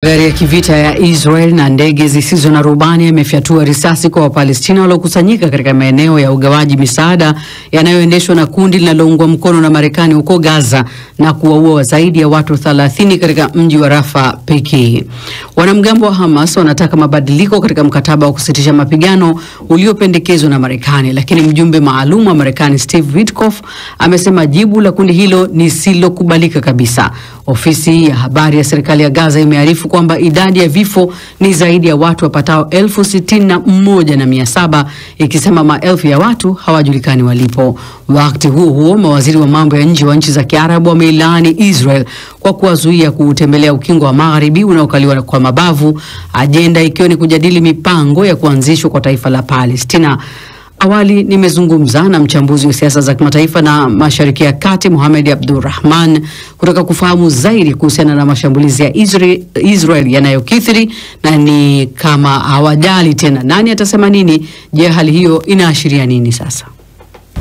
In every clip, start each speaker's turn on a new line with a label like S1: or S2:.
S1: Gari ya kivita ya Israel na ndege zisizo na rubani imefyatua risasi kwa Wapalestina waliokusanyika katika maeneo ya ugawaji misaada yanayoendeshwa na kundi linaloungwa mkono na Marekani huko Gaza na kuwaua zaidi ya watu 30 katika mji wa Rafah pekee. Wanamgambo wa Hamas wanataka mabadiliko katika mkataba wa kusitisha mapigano uliopendekezwa na Marekani, lakini mjumbe maalum wa Marekani Steve Witkoff amesema jibu la kundi hilo ni silokubalika kabisa. Ofisi ya habari ya serikali ya Gaza imearifu kwamba idadi ya vifo ni zaidi ya watu wapatao 61,700, ikisema maelfu ya watu hawajulikani walipo. Wakati huo mawaziri wa mambo ya nje wa nchi za Kiarabu wameilaani Israel kwa kuwazuia kutembelea ukingo wa Magharibi unaokaliwa kwa mabavu, ajenda ikiwa ni kujadili mipango ya kuanzishwa kwa taifa la Palestina. Awali nimezungumza na mchambuzi wa siasa za kimataifa na Mashariki ya Kati Mohamed Abdurrahman kutaka kufahamu zaidi kuhusiana na mashambulizi ya Israel yanayokithiri na ni kama hawajali tena nani atasema nini. Je, hali hiyo inaashiria nini sasa?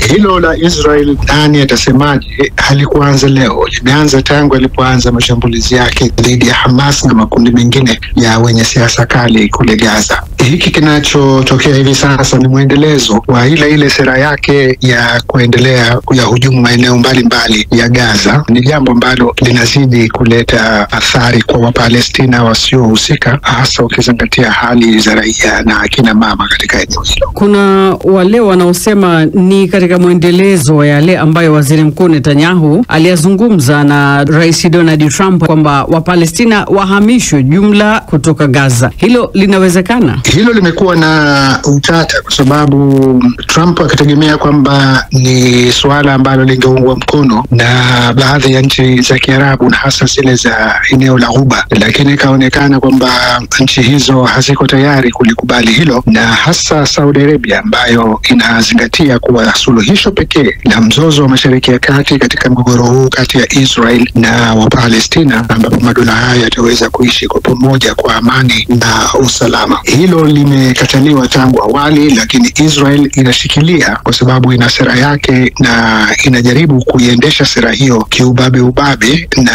S2: Hilo la Israel nani atasemaje halikuanza leo, limeanza tangu alipoanza mashambulizi yake dhidi ya Hamas na makundi mengine ya wenye siasa kali kule Gaza. Hiki kinachotokea hivi sasa ni mwendelezo wa ile sera yake ya kuendelea kuyahujumu maeneo mbalimbali ya Gaza. Ni jambo ambalo linazidi kuleta athari kwa Wapalestina wasiohusika, hasa ukizingatia hali za raia na akina mama katika eneo hilo.
S1: Kuna wale wanaosema ni katika mwendelezo wa yale ambayo Waziri Mkuu Netanyahu aliyazungumza na Rais Donald Trump kwamba Wapalestina wahamishwe jumla kutoka Gaza. Hilo linawezekana?
S2: Hilo limekuwa na utata kwa sababu Trump akitegemea kwamba ni suala ambalo lingeungwa mkono na baadhi ya nchi za Kiarabu na hasa zile za eneo la Ghuba, lakini ikaonekana kwamba nchi hizo haziko tayari kulikubali hilo, na hasa Saudi Arabia ambayo inazingatia kuwa suluhisho pekee la mzozo wa Mashariki ya Kati katika mgogoro huu kati ya Israel na Wapalestina, ambapo madola haya yataweza kuishi kwa pamoja kwa amani na usalama. Hilo limekataliwa tangu awali, lakini Israel inashikilia kwa sababu ina sera yake na inajaribu kuiendesha sera hiyo kiubabe na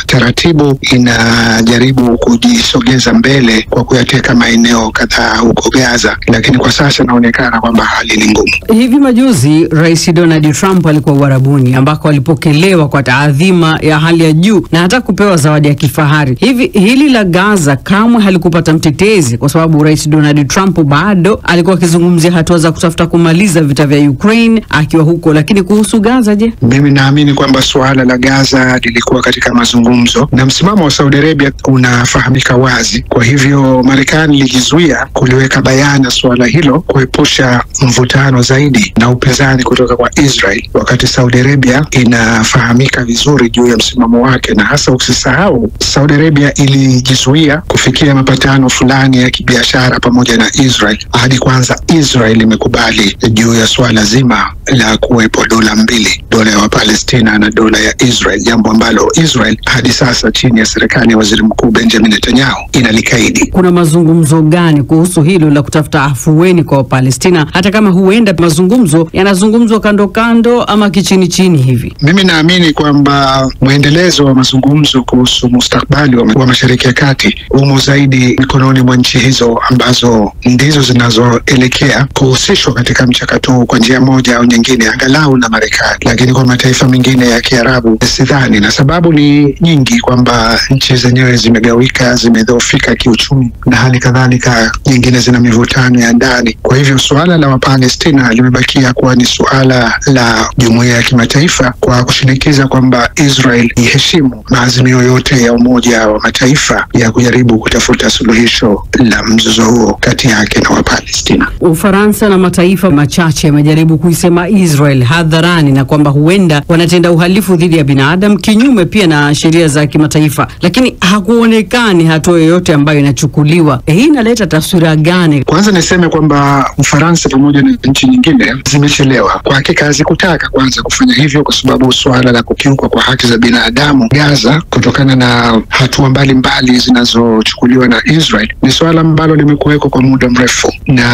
S2: taratibu inajaribu kujisogeza mbele kwa kuyateka maeneo kadhaa huko Gaza, lakini kwa sasa inaonekana kwamba hali ni ngumu.
S1: Hivi majuzi Rais Donald Trump alikuwa Uarabuni ambako alipokelewa kwa taadhima ya hali ya juu na hata kupewa zawadi ya kifahari. Hivi hili la Gaza kamwe halikupata mtetezi kwa sababu Rais Donald Trump bado alikuwa akizungumzia hatua za kutafuta kumaliza vita vya Ukraine akiwa huko. Lakini kuhusu Gaza, je?
S2: Mimi naamini kwamba suala la Gaza lilikuwa katika mazungumzo na msimamo wa Saudi Arabia unafahamika wazi. Kwa hivyo Marekani ilijizuia kuliweka bayana suala hilo kuepusha mvutano zaidi na upinzani kutoka kwa Israel, wakati Saudi Arabia inafahamika vizuri juu ya msimamo wake, na hasa usisahau Saudi Arabia ilijizuia kufikia mapatano fulani ya kibiashara pamoja na Israel hadi kwanza Israel imekubali juu ya swala zima la kuwepo dola mbili, dola ya Wapalestina na dola ya Israel, jambo ambalo Israel hadi sasa chini ya serikali ya Waziri Mkuu Benjamin Netanyahu inalikaidi.
S1: Kuna mazungumzo gani kuhusu hilo la kutafuta afueni kwa Wapalestina, hata kama huenda mazungumzo yanazungumzwa kando ama kichini hivi?
S2: Mimi naamini kwamba mwendelezo wa mazungumzo kuhusu mustakabali wa Mashariki ya Kati umo zaidi mikononi mwa nchi hizo ambazo ndizo zinazoelekea kuhusishwa katika mchakato kwa njia moja au nyingine, angalau na Marekani. Lakini kwa mataifa mengine ya Kiarabu sidhani, na sababu ni nyingi, kwamba nchi zenyewe zimegawika, zimedhoofika kiuchumi, na hali kadhalika nyingine zina mivutano ya ndani. Kwa hivyo suala la Wapalestina limebakia kuwa ni suala la jumuiya ya kimataifa kwa kushinikiza kwamba Israel iheshimu maazimio yote ya Umoja wa Mataifa ya kujaribu kutafuta suluhisho la mzozo huo kati yake na Wapalestina.
S1: Ufaransa na mataifa machache yamejaribu kuisema Israel hadharani na kwamba huenda wanatenda uhalifu dhidi ya binadamu kinyume pia na sheria za kimataifa, lakini hakuonekani hatua yoyote ambayo inachukuliwa. Hii inaleta taswira gani?
S2: Kwanza niseme kwamba Ufaransa pamoja na nchi nyingine zimechelewa. Kwa hakika hazikutaka kwanza kufanya hivyo, kwa sababu suala la kukiukwa kwa haki za binadamu Gaza kutokana na hatua mbalimbali zinazochukuliwa na Israel ni suala ambalo limekuweko kwa muda mrefu, na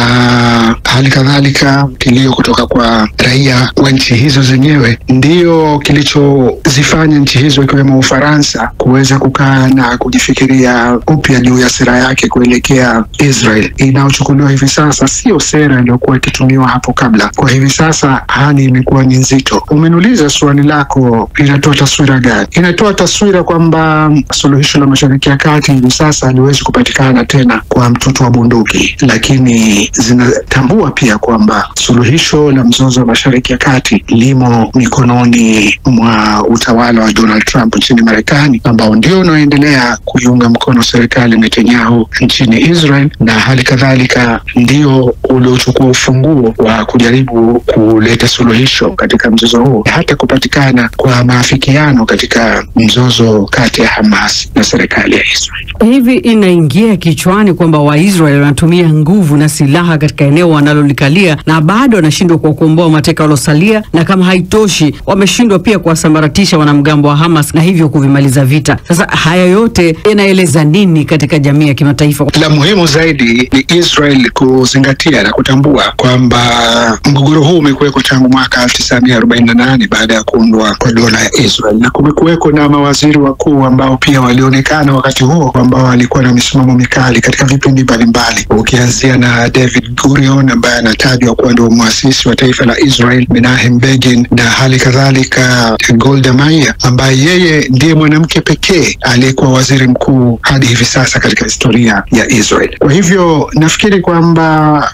S2: hali kadhalika kilio kutoka kwa raia wa nchi hizo zenyewe ndio kilichozifanya nchi hizo ikiwemo Ufaransa kuweza kukaa na kujifikiria upya juu ya sera yake kuelekea Israel. Inayochukuliwa hivi sasa sio sera iliyokuwa ikitumiwa hapo kabla. Kwa hivi sasa hali imekuwa ni nzito. Umeniuliza swali lako, inatoa taswira gani? Inatoa taswira kwamba suluhisho la Mashariki ya Kati hivi sasa haliwezi kupatikana tena kwa mtutu wa bunduki, lakini zinatambua pia kwamba suluhisho la mzozo wa Mashariki ya Kati limo mikononi mwa utawala wa Donald Trump nchini Marekani, ambao ndio unaoendelea kuiunga mkono serikali Netanyahu nchini Israel, na hali kadhalika ndio uliochukua ufunguo wa kujaribu kuleta suluhisho katika mzozo huo, hata kupatikana kwa maafikiano katika mzozo kati ya Hamas na serikali ya Israel.
S1: Hivi inaingia kichwani kwamba Waisrael wanatumia nguvu na silaha katika eneo wanalolikalia na bado wanashindwa kuwakomboa mateka waliosalia, na kama haitoshi wameshindwa pia kuwasambaratisha wanamgambo wa Hamas na hivyo kuvimaliza vita. Sasa haya yote yanaeleza nini katika jamii ya kimataifa?
S2: La muhimu zaidi ni Israel kuzingatia na kutambua kwamba mgogoro huu umekuweko tangu mwaka 1948 baada ya kuundwa kwa dola ya Israel, na kumekuweko na mawaziri wakuu ambao pia walionekana wakati huo kwamba walikuwa na misimamo mikali katika vipindi mbalimbali, ukianzia na David Gurion ambaye anatajwa kuwa ndio muasisi wa taifa la Israel, Menachem Begin, na hali kadhalika Golda Meir ambaye yeye ndiye mwanamke pekee aliyekuwa waziri mkuu hadi hivi sasa katika historia ya Israel. Kwa hivyo nafikiri kwamba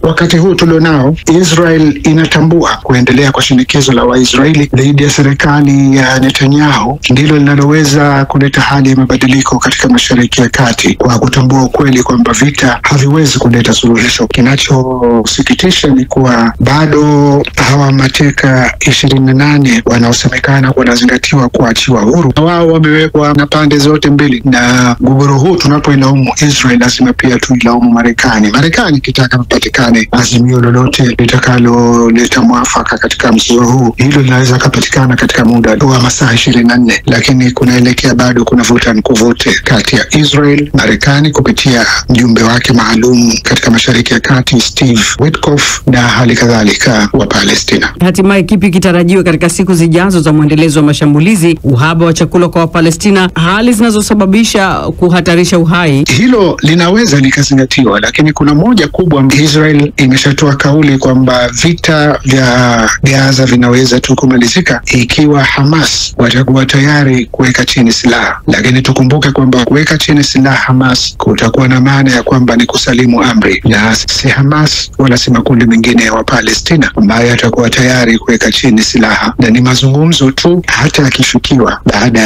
S2: wakati huu tulionao, Israel inatambua kuendelea kwa shinikizo la Waisraeli dhidi ya serikali ya Netanyahu ndilo linaloweza kuleta hali ya mabadiliko katika Mashariki ya Kati, kwa kutambua ukweli kwamba vita haviwezi kuleta suluhisho. Kinachosikitisha ni kuwa bado hawa mateka 28 wanaosemekana wanazingatiwa kuachiwa huru, wao wamewekwa na pande zote mbili, na mgogoro huu tunapoilaumu Israel lazima pia tuilaumu Marekani. Marekani ikitaka patikane azimio lolote litakaloleta mwafaka katika mzozo huu, hilo linaweza kupatikana katika muda wa masaa 24, lakini kunaelekea bado kuna vuta nikuvute kati ya Israel, Marekani kupitia mjumbe wake maalum katika Mashariki ya Kati Steve Witkoff, na hali kadhalika wa Palestina.
S1: Hatimaye kipi kitarajiwe katika siku zijazo za mwendelezo wa mashambulizi, uhaba wa chakula kwa Wapalestina, hali zinazosababisha kuhatarisha uhai?
S2: Hilo linaweza likazingatiwa, lakini kuna moja kubwa. Israel imeshatoa kauli kwamba vita vya Gaza vinaweza tu kumalizika ikiwa Hamas watakuwa tayari kuweka chini silaha, lakini tukumbuke kwamba kuweka chini silaha Hamas kutakuwa na maana ya kwamba ni kusalimu amri, na si Hamas wala si makundi mengine ya Wapalestina ambayo yatakuwa tayari kuweka chini silaha, na ni mazungumzo tu. Hata yakifikiwa baada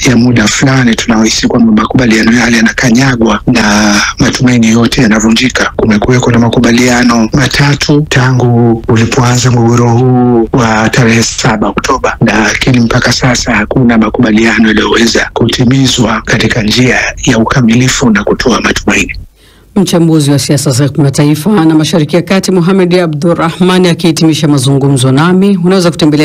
S2: ya muda fulani, tunaohisi kwamba makubaliano yale yanakanyagwa na matumaini yote yanavunjika. Kumekuweko na makubaliano matatu tangu ulipoanza mgogoro huu wa tarehe 7 Oktoba, lakini mpaka sasa hakuna makubaliano yaliyoweza kutimizwa katika njia ya ukamilifu na kutoa matumaini.
S1: Mchambuzi wa siasa za kimataifa na Mashariki ya Kati Mohamed Abdurrahman akihitimisha mazungumzo nami. Unaweza kutembelea